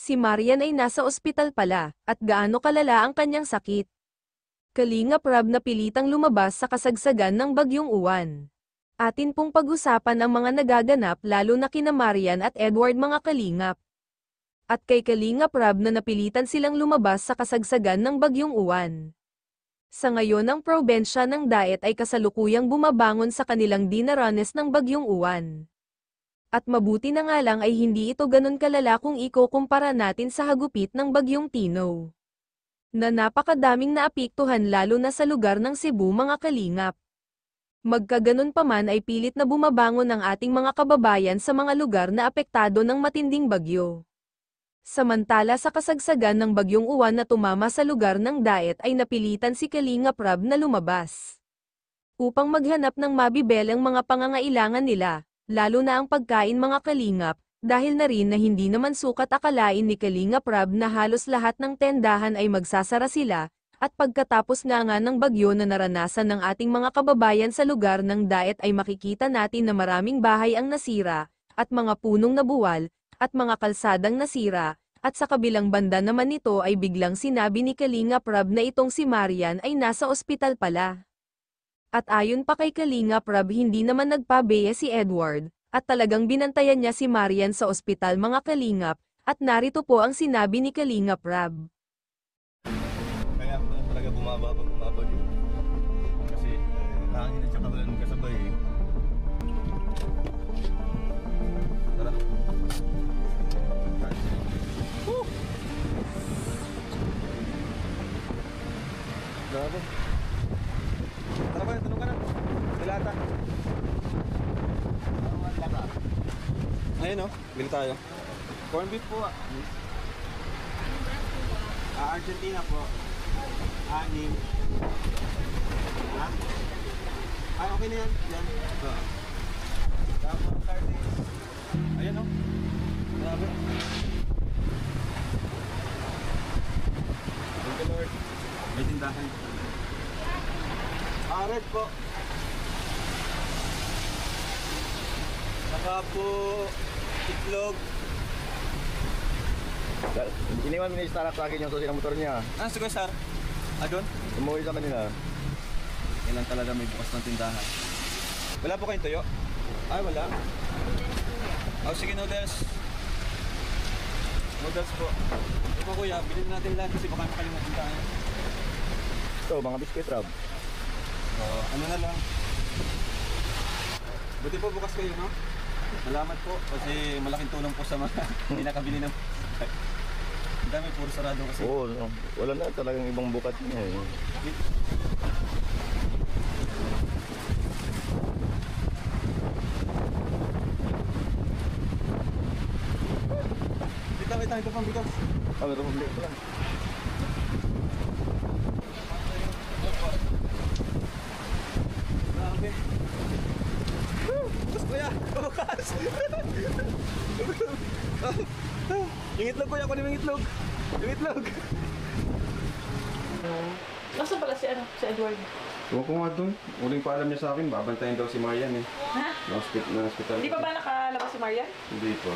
Si Marian ay nasa ospital pala, at gaano kalala ang kanyang sakit. Kalingap Rab na pilitang lumabas sa kasagsagan ng Bagyong Uwan. Atin pong pag-usapan ang mga nagaganap lalo na kina Marian at Edward mga kalingap. At kay Kalingap Rab na napilitan silang lumabas sa kasagsagan ng Bagyong Uwan. Sa ngayon ang probensya ng Daet ay kasalukuyang bumabangon sa kanilang dinaranas ng Bagyong Uwan. At mabuti na nga lang ay hindi ito ganun kalala kung ikukumpara natin sa hagupit ng Bagyong Tino. Na napakadaming naapektuhan lalo na sa lugar ng Cebu mga kalingap. Magkaganon pa man ay pilit na bumabangon ang ating mga kababayan sa mga lugar na apektado ng matinding bagyo. Samantala sa kasagsagan ng Bagyong Uwan na tumama sa lugar ng Daet ay napilitan si Kalingap Rab na lumabas. Upang maghanap ng mabibelang mga pangangailangan nila, lalo na ang pagkain mga kalingap, dahil na rin na hindi naman sukat akalain ni Kalingap Rab na halos lahat ng tendahan ay magsasara sila, at pagkatapos nga ng bagyo na naranasan ng ating mga kababayan sa lugar ng Daet ay makikita natin na maraming bahay ang nasira, at mga punong nabuwal, at mga kalsadang nasira, at sa kabilang banda naman nito ay biglang sinabi ni Kalingap Rab na itong si Marian ay nasa ospital pala. At ayon pa kay Kalingap Rab hindi naman nagpabeya si Edward, at talagang binantayan niya si Marian sa ospital mga kalingap, at narito po ang sinabi ni Kalingap Rab. Kaya talaga bumaba yun. Kasi hangin at saka wala nang kasabay eh. Tara. Grabe. Tara ba, tanong ka na. Dilata. Ayun o, bili tayo. Corn beef po. Argentina po. Anim. Ha? Ay, okay na yan. Yan. Ito. Tapos sardines. Ayan o. Grabe. Thank you Lord. May tindahan. Red po. Saka po itlog. Iniwan mo ni Stark sa akin yung susi ng motor niya. Ah, sige sir. Adon? Umuwi sa kanila. Kailan talaga may bukas ng tindahan. Wala po kayong tuyo? Ay, wala. Oh, sige noodles. Noodles po. Ito kuya, bilhin natin lahat kasi baka makalimutan tayo. Ito, mga biscuit Rob. Oo, ano na lang. Buti po bukas kayo, no? Salamat po kasi malaking tulong po sa mga hindi nakabili ng ang dami puro sarado kasi. Oo, no. Wala na talagang ibang bukat niya eh. Ito pang bigas. Ah, meron mong bigas lang. Grabe. Bukas kuya, bukas. Yung itlog kuya, kunin mo yung itlog. Yung itlog. Nasaan pala si Edward? Huwag ko nga dun. Uling pa alam niya sa akin, babantayan daw si Marian eh. Ha? Na hospital. Hindi pa ba nakalabas si Marian? Hindi pa.